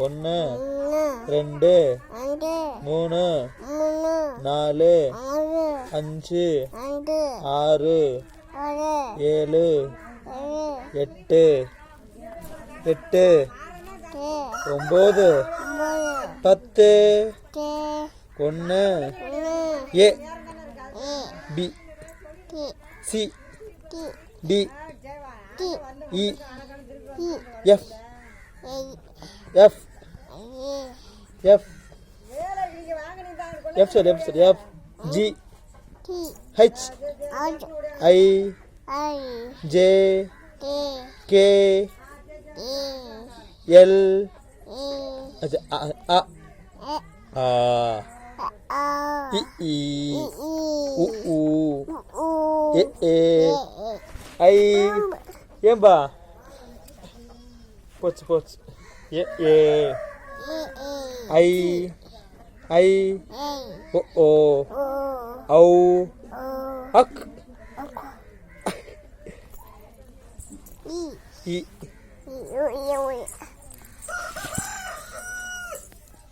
ஒன்று, ரெண்டு, மூணு, நாலு, அஞ்சு, ஆறு, ஏழு, எட்டு, ஒம்பது, பத்து, ஒன்று, ஏ, பி, சி, டி, இ, எஃப், எஃப், எஃப், எஃப் சொல்லு, எஃப் சொல்லு, எஃப், ஜி, ஹெச், ஐ, ஜே, கே, எல், அ, ஆ, இ, உ, ஏ, ஐ, ஏம்பா போச்சு ஏ, ஐ, ஓ, ஔ, அக், இ